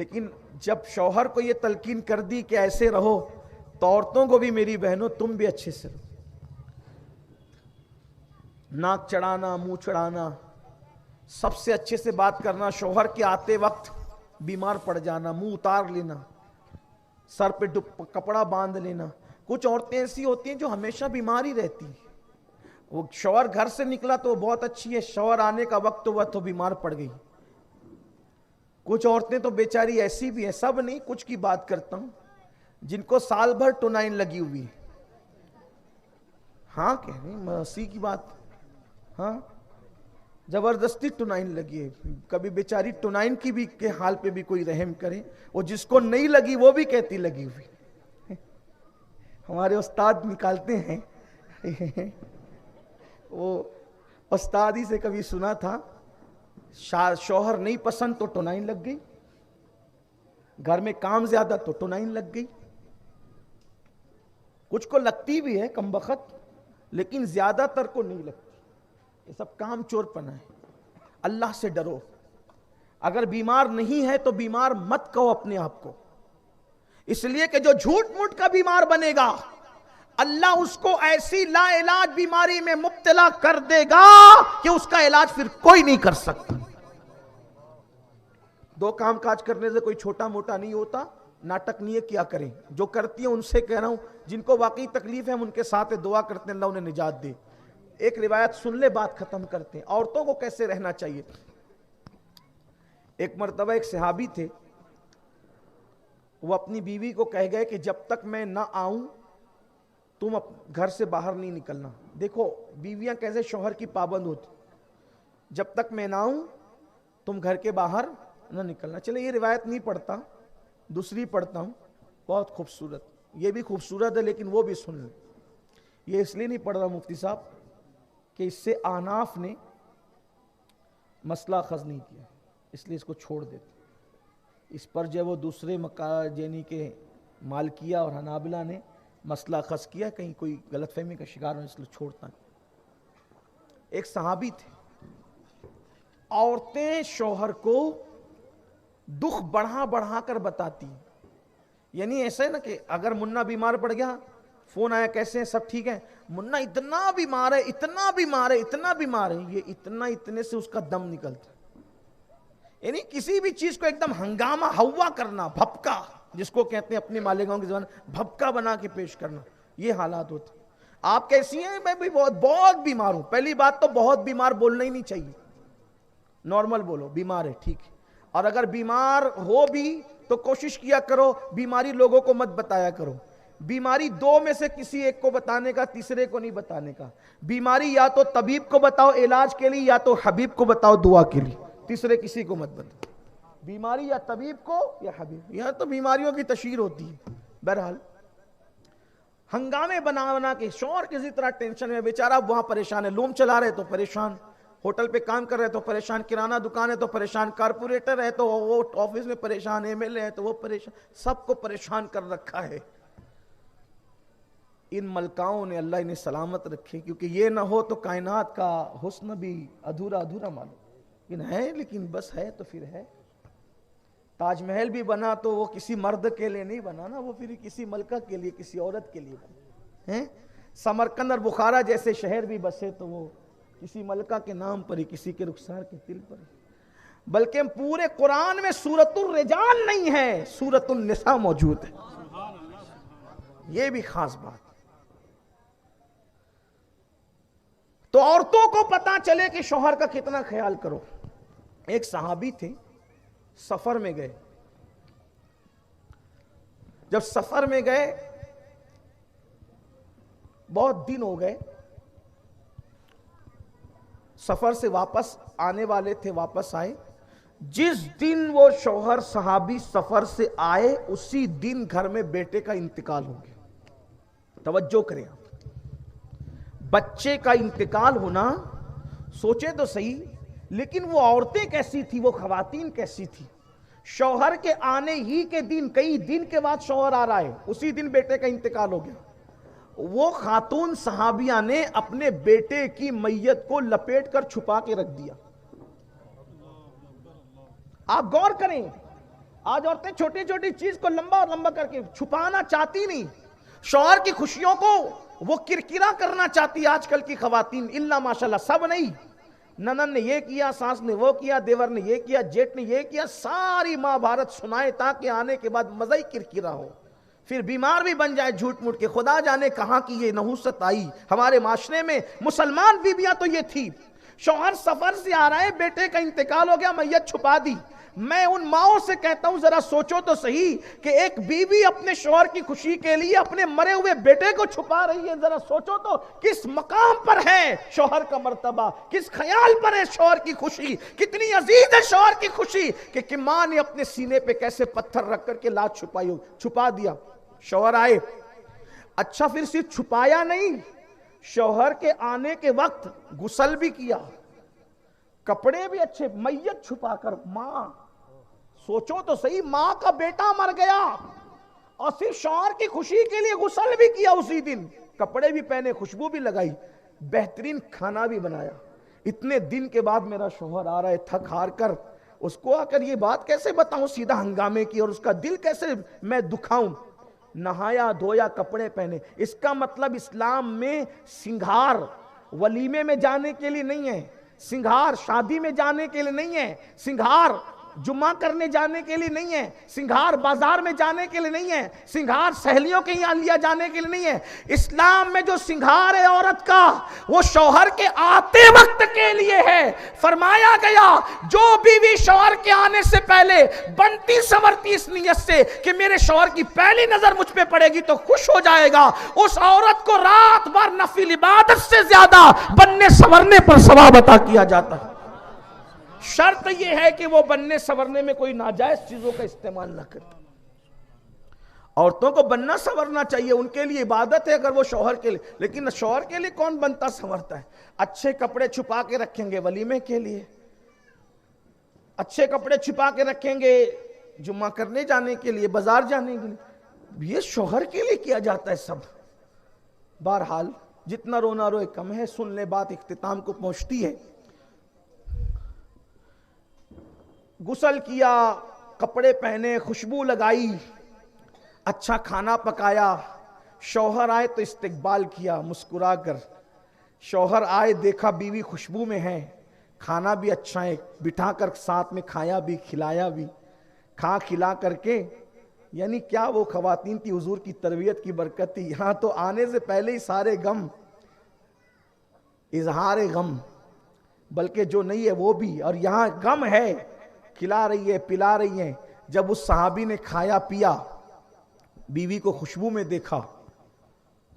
لیکن جب شوہر کو یہ تلقین کر دی کہ ایسے رہو، تو عورتوں کو بھی میری بہنوں تم بھی اچھے سے رہو. ناک چڑھانا، منہ چڑھانا، سب سے اچھے سے بات کرنا، شوہر کے آتے وقت بیمار پڑ جانا، منہ اتار لینا، سر پہ کپڑا باندھ لینا. کچھ عورتیں ایسی ہوتی ہیں جو ہمیشہ بیمار ہی رہتی ہیں. وہ شوہر گھر سے نکلا تو وہ بہت اچھی ہے، شوہر آنے کا وقت ہوا تو بیمار پڑ گئی. کچھ عورتیں تو بیچاری ایسی بھی ہیں، سب نہیں، کچھ کی بات کرتا ہوں، جن کو سال بھر ٹونائن لگی ہوئی ہے. ہاں کہہ رہے ہیں اسی کی بات. ہاں زبردستی ٹونائن لگی ہے. کبھی بیچاری ٹونائن کی بھی کے حال پہ بھی کوئی رحم کرے. وہ جس کو نہیں لگی وہ بھی کہتی لگی ہوئی. ہمارے استاد نکالتے ہیں وہ استاد ہی سے کبھی سنا تھا، شوہر نہیں پسند تو ٹونائن لگ گئی، گھر میں کام زیادہ تو ٹونائن لگ گئی. کچھ کو لگتی بھی ہے کم بخت، لیکن زیادہ تر کو نہیں لگتی. یہ سب کام چور پنا ہے. اللہ سے ڈرو. اگر بیمار نہیں ہے تو بیمار مت کہو اپنے آپ کو، اس لیے کہ جو جھوٹ موٹ کا بیمار بنے گا اللہ اس کو ایسی لا علاج بیماری میں مبتلا کر دے گا کہ اس کا علاج پھر کوئی نہیں کر سکتا. دو کام کاج کرنے سے کوئی چھوٹا موٹا نہیں ہوتا. ناٹک نہیں ہے کیا کریں. جو کرتی ہیں ان سے کہہ رہا ہوں، جن کو واقعی تکلیف ہے ہم ان کے ساتھ دعا کرتے ہیں اللہ انہیں نجات دے. ایک روایت سن لے، بات ختم کرتے ہیں. عورتوں کو کیسے رہنا چاہیے. ایک مرتبہ ایک صحابی تھے، وہ اپنی بیوی کو کہہ گئے کہ جب تک میں نہ آؤں تم گھر سے باہر نہیں نکلنا. دیکھو بیویاں کیسے شوہر کی پابند ہوتی. جب تک میں نہ آؤں تم گھر کے باہر نہ نکلنا. چلے یہ روایت نہیں پڑھتا، دوسری پڑھتا ہوں، بہت خوبصورت. یہ بھی خوبصورت ہے لیکن وہ بھی سن لیں. یہ اس لیے نہیں پڑھ رہا مفتی صاحب کہ اس سے احناف نے مسئلہ اخذ نہیں کیا، اس لیے اس کو چھوڑ دیتے. اس پر جو وہ دوسرے یعنی کہ مالکیہ اور حنابلہ نے مسئلہ اخذ کیا، کہیں کوئی غلط فہمی کا شکار ہو، اس لیے چھوڑتا ہے. ایک صحابی تھے، عورتیں شوہر کو دکھ بڑھا بڑھا کر بتاتی. یعنی ایسا ہے نا کہ اگر منا بیمار پڑ گیا، فون آیا کیسے ہیں، سب ٹھیک ہے، منا اتنا بیمار ہے، اتنا بیمار ہے، اتنا بیمار ہے. یہ اتنے سے اس کا دم نکلتا. یعنی کسی بھی چیز کو ایک دم ہنگامہ ہوا کرنا، بھپکا جس کو کہتے ہیں اپنے مالیگاؤں کی زبان، بھپکا بنا کے پیش کرنا. یہ حالات ہوتے. آپ کیسی ہیں؟ میں بھی بہت بیمار ہوں. پہلی بات تو بہت بیمار بولنا ہی نہیں چاہیے، نارمل بولو بیمار ہے ٹھیک ہے. اور اگر بیمار ہو بھی تو کوشش کیا کرو بیماری لوگوں کو مت بتایا کرو. بیماری دو میں سے کسی ایک کو بتانے کا، تیسرے کو نہیں بتانے کا. بیماری یا تو طبیب کو بتاؤ علاج کے لیے، یا تو حبیب کو بتاؤ دعا کے لیے. تیسرے کسی کو مت بتاؤ. بیماری یا طبیب کو یا حبیب. یہاں تو بیماریوں کی تشہیر ہوتی ہے. بہرحال ہنگامے بنا بنا کے شوہر کسی طرح ٹینشن میں، بیچارہ وہاں پریشان ہے. لوم چلا رہے تو پریشان، ہوٹل پہ کام کر رہے تو پریشان، کرانہ دکان ہے تو پریشان، کارپوریٹر ہے تو وہ آفس میں پریشان، ایم ایل اے ہے تو وہ پریشان. سب کو پریشان کر رکھا ہے. ان ملکاؤں نے اللہ انہیں سلامت رکھے، کیونکہ یہ نہ ہو تو کائنات کا حسن بھی ادھورا ادھورا معلوم. لیکن بس ہے تو پھر ہے. تاج محل بھی بنا تو وہ کسی مرد کے لیے نہیں بنا نا، وہ پھر کسی ملکہ کے لیے، کسی عورت کے لیے بنا. سمرقند اور بخارا جیسے شہر بھی بسے تو وہ کسی ملکہ کے نام پر ہی، کسی کے رخسار کے دل پر ہی. بلکہ پورے قرآن میں سورۃ الرجال نہیں ہے، سورۃ النساء موجود ہے. یہ بھی خاص بات. تو عورتوں کو پتا چلے کہ شوہر کا کتنا خیال کرو. ایک صحابی تھے، سفر میں گئے. جب سفر میں گئے بہت دن ہو گئے، سفر سے واپس آنے والے تھے، واپس آئے. جس دن وہ شوہر صحابی سفر سے آئے اسی دن گھر میں بیٹے کا انتقال ہو گیا. توجہ کریں آپ. بچے کا انتقال ہونا، سوچے تو صحیح، لیکن وہ عورتیں کیسی تھی، وہ خواتین کیسی تھی. شوہر کے آنے ہی کے دن، کئی دن کے بعد شوہر آ رہا ہے، اسی دن بیٹے کا انتقال ہو گیا. وہ خاتون صحابیہ نے اپنے بیٹے کی میت کو لپیٹ کر چھپا کے رکھ دیا. آپ غور کریں، آج عورتیں چھوٹی چھوٹی چیز کو لمبا لمبا کر کے چھپانا چاہتی نہیں، شوہر کی خوشیوں کو وہ کرکرا کرنا چاہتی آج کل کی خواتین، اللہ ماشاءاللہ سب نہیں، ننن نے یہ کیا، ساس نے وہ کیا، دیور نے یہ کیا، جیٹ نے یہ کیا، ساری ماں بھارت سنائے تاکہ آنے کے بعد مزہ ہی کرکرا ہو، پھر بیمار بھی بن جائے جھوٹ موٹ کے۔ خدا جانے کہاں کی یہ نحوست آئی ہمارے معاشرے میں۔ مسلمان بیویاں تو یہ تھی، شوہر سفر سے آ رہا ہے، بیٹے کا انتقال ہو گیا، میت چھپا دی۔ میں ان ماؤں سے کہتا ہوں ذرا سوچو تو صحیح کہ ایک بیوی اپنے شوہر کی خوشی کے لیے اپنے مرے ہوئے بیٹے کو چھپا رہی ہے، ذرا سوچو تو کس مقام پر ہے شوہر کا مرتبہ، کس خیال پر ہے شوہر کی خوشی، کتنی عزیز ہے شوہر کی خوشی کہ ماں نے اپنے سینے پہ کیسے پتھر رکھ کر کے لاش چھپائی ہو، چھپا دیا۔ شوہر آئے، اچھا پھر صرف چھپایا نہیں، شوہر کے آنے کے وقت غسل بھی کیا، کپڑے بھی اچھے، میت چھپا کر۔ ماں سوچو تو صحیح، ماں کا بیٹا مر گیا اور صرف شوہر کی خوشی کے لیے غسل بھی کیا اسی دن، کپڑے بھی پہنے، خوشبو بھی لگائی، بہترین کھانا بھی بنایا۔ اتنے دن کے بعد میرا شوہر آ رہا ہے تھک ہار کر، اس کو آ کر یہ بات کیسے بتاؤں سیدھا ہنگامے کی، اور اس کا دل کیسے میں دکھاؤں۔ نہایا دھویا، کپڑے پہنے۔ اس کا مطلب اسلام میں سنگھار ولیمے میں جانے کے لیے نہیں ہے، سنگھار شادی میں جانے کے لیے نہیں ہے، سنگھار جمعہ کرنے جانے کے لیے نہیں ہے، سنگھار بازار میں جانے کے لیے نہیں ہے، سنگھار سہیلیوں کے یہاں لیا جانے کے لیے نہیں ہے۔ اسلام میں جو سنگھار ہے عورت کا وہ شوہر کے آتے وقت کے لیے ہے۔ فرمایا گیا جو بیوی شوہر کے آنے سے پہلے بنتی سنورتی اس نیت سے کہ میرے شوہر کی پہلی نظر مجھ پہ پڑے گی تو خوش ہو جائے گا، اس عورت کو رات بھر نفل عبادت سے زیادہ بننے سنورنے پر ثواب عطا کیا جاتا ہے۔ شرط یہ ہے کہ وہ بننے سورنے میں کوئی ناجائز چیزوں کا استعمال نہ کرے۔ عورتوں کو بننا سورنا چاہیے، ان کے لیے عبادت ہے اگر وہ شوہر کے لیے، لیکن شوہر کے لیے کون بنتا سورتا ہے؟ اچھے کپڑے چھپا کے رکھیں گے ولیمے کے لیے، اچھے کپڑے چھپا کے رکھیں گے جمعہ کرنے جانے کے لیے، بازار جانے کے لیے، یہ شوہر کے لیے کیا جاتا ہے سب۔ بہرحال جتنا رونا روئے کم ہے، سن لے بات اختتام کو پہنچتی ہے۔ غسل کیا، کپڑے پہنے، خوشبو لگائی، اچھا کھانا پکایا، شوہر آئے تو استقبال کیا مسکرا کر، شوہر آئے دیکھا بیوی خوشبو میں ہے، کھانا بھی اچھا ہے، بٹھا کر ساتھ میں کھایا بھی کھلایا بھی، کھا کھلا کر کے، یعنی کیا وہ خواتین کی حضور کی تربیت کی برکت تھی۔ یہاں تو آنے سے پہلے ہی سارے غم، اظہار غم، بلکہ جو نہیں ہے وہ بھی، اور یہاں غم ہے، کھلا رہی ہے پلا رہی ہیں۔ جب اس صحابی نے کھایا پیا، بیوی کو خوشبو میں دیکھا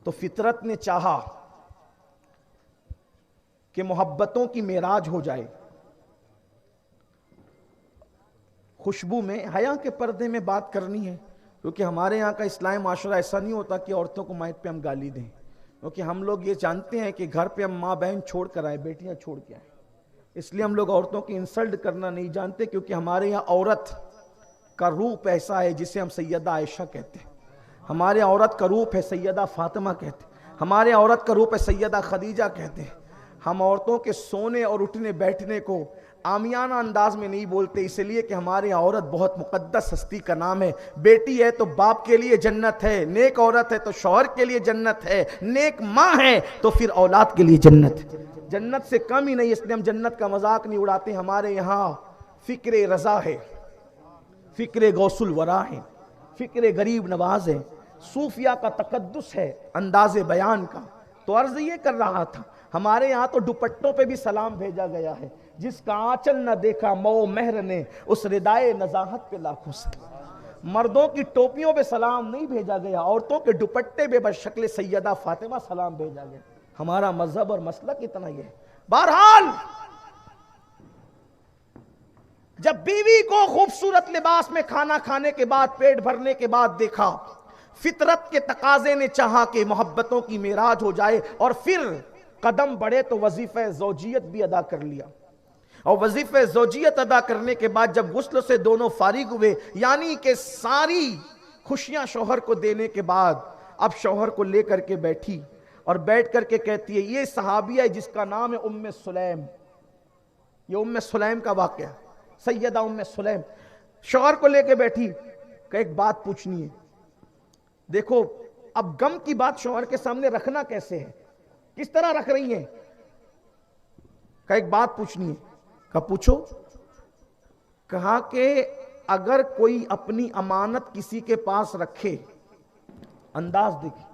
تو فطرت نے چاہا کہ محبتوں کی معراج ہو جائے۔ خوشبو میں حیا کے پردے میں بات کرنی ہے، کیونکہ ہمارے یہاں کا اسلامی معاشرہ ایسا نہیں ہوتا کہ عورتوں کو مائک پہ ہم گالی دیں، کیونکہ ہم لوگ یہ جانتے ہیں کہ گھر پہ ہم ماں بہن چھوڑ کر آئے، بیٹیاں چھوڑ کے آئے، اس لیے ہم لوگ عورتوں کی انسلٹ کرنا نہیں جانتے، کیونکہ ہمارے یہاں عورت کا روپ ایسا ہے جسے ہم سیدہ عائشہ کہتے ہیں، ہمارے عورت کا روپ ہے سیدہ فاطمہ کہتے ہیں، ہمارے عورت کا روپ ہے سیدہ خدیجہ کہتے ہیں۔ ہم عورتوں کے سونے اور اٹھنے بیٹھنے کو عامیانہ انداز میں نہیں بولتے، اس لیے کہ ہماری عورت بہت مقدس ہستی کا نام ہے۔ بیٹی ہے تو باپ کے لیے جنت ہے، نیک عورت ہے تو شوہر کے لیے جنت ہے، نیک ماں ہے تو پھر اولاد کے لیے جنت ہے، جنت سے کم ہی نہیں۔ اس لیے ہم جنت کا مذاق نہیں اڑاتے۔ ہمارے یہاں فکر رضا ہے، فکر غوث الورا ہے، فکر غریب نواز ہے، صوفیہ کا تقدس ہے انداز بیان کا۔ تو عرض یہ کر رہا تھا، ہمارے یہاں تو دوپٹوں پہ بھی سلام بھیجا گیا ہے، جس کا آنچل نہ دیکھا مئو مہر نے، اس ردائے نزاہت پہ لاکھوں سلام۔ مردوں کی ٹوپیوں پہ سلام نہیں بھیجا گیا، عورتوں کے دوپٹے پہ بشکل سیدہ فاطمہ سلام بھیجا گیا۔ ہمارا مذہب اور مسلک اتنا ہی ہے۔ بہرحال جب بیوی کو خوبصورت لباس میں کھانا کھانے کے بعد، پیٹ بھرنے کے بعد دیکھا، فطرت کے تقاضے نے چاہا کہ محبتوں کی معراج ہو جائے، اور پھر قدم بڑھے تو وظیفہ زوجیت بھی ادا کر لیا، اور وظیفہ زوجیت ادا کرنے کے بعد جب غسل سے دونوں فارغ ہوئے، یعنی کہ ساری خوشیاں شوہر کو دینے کے بعد، اب شوہر کو لے کر کے بیٹھی اور بیٹھ کر کے کہتی ہے، یہ صحابیہ ہے جس کا نام ہے ام سلیم، یہ ام سلیم کا واقعہ، سیدہ ام سلیم۔ شوہر کو لے کے بیٹھی کہ ایک بات پوچھنی ہے. دیکھو اب غم کی بات شوہر کے سامنے رکھنا کیسے ہے, کس طرح رکھ رہی ہیں. کہ ایک بات پوچھنی ہے. کہ پوچھو. کہا کہ اگر کوئی اپنی امانت کسی کے پاس رکھے, انداز دیکھیں,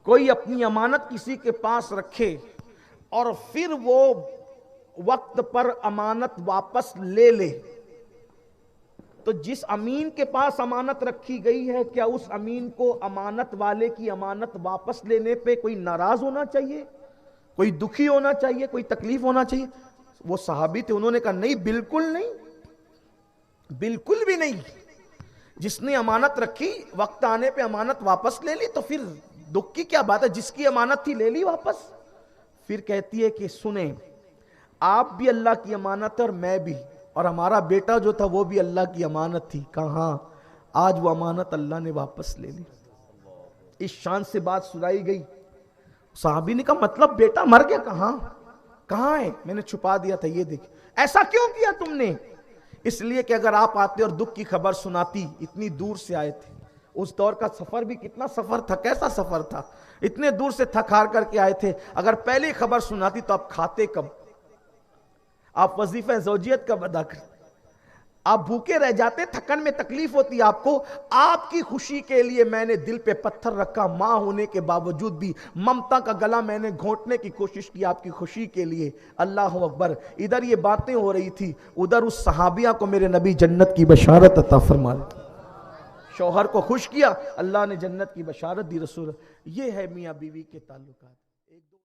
کوئی اپنی امانت کسی کے پاس رکھے اور پھر وہ وقت پر امانت واپس لے لے, تو جس امین کے پاس امانت رکھی گئی ہے کیا اس امین کو امانت والے کی امانت واپس لینے پہ کوئی ناراض ہونا چاہیے, کوئی دکھی ہونا چاہیے, کوئی تکلیف ہونا چاہیے؟ وہ صحابی تھے, انہوں نے کہا نہیں, بالکل نہیں, بالکل بھی نہیں. جس نے امانت رکھی وقت آنے پہ امانت واپس لے لی تو پھر دکھ کی کیا بات ہے, جس کی امانت تھی لے لی واپس. پھر کہتی ہے کہ سنیں, آپ بھی اللہ کی امانت ہے اور میں بھی, اور ہمارا بیٹا جو تھا وہ بھی اللہ کی امانت تھی. کہاں آج وہ امانت اللہ نے واپس لے لی. اس شان سے بات سنائی گئی. صحابی نے کہا مطلب بیٹا مر گیا؟ کہاں ہے؟ میں نے چھپا دیا تھا, یہ دیکھ. ایسا کیوں کیا تم نے؟ اس لیے کہ اگر آپ آتے اور دکھ کی خبر سناتی, اتنی دور سے آئے تھے, اس دور کا سفر بھی کتنا سفر تھا, کیسا سفر تھا, اتنے دور سے تھک ہار کر کے آئے تھے, اگر پہلے خبر سناتی تو آپ کھاتے کب, آپ وظیفہ زوجیت کب ادا کرتے, آپ بھوکے رہ جاتے, تھکن میں تکلیف ہوتی آپ کو. آپ کی خوشی کے لیے میں نے دل پہ پتھر رکھا, ماں ہونے کے باوجود بھی ممتا کا گلا میں نے گھونٹنے کی کوشش کی آپ کی خوشی کے لیے. اللہ اکبر. ادھر یہ باتیں ہو رہی تھی, ادھر اس صحابیہ کو میرے نبی جنت کی بشارت عطا فرما رہے. شوہر کو خوش کیا, اللہ نے جنت کی بشارت دی. رسول, یہ ہے میاں بیوی کے تعلقات.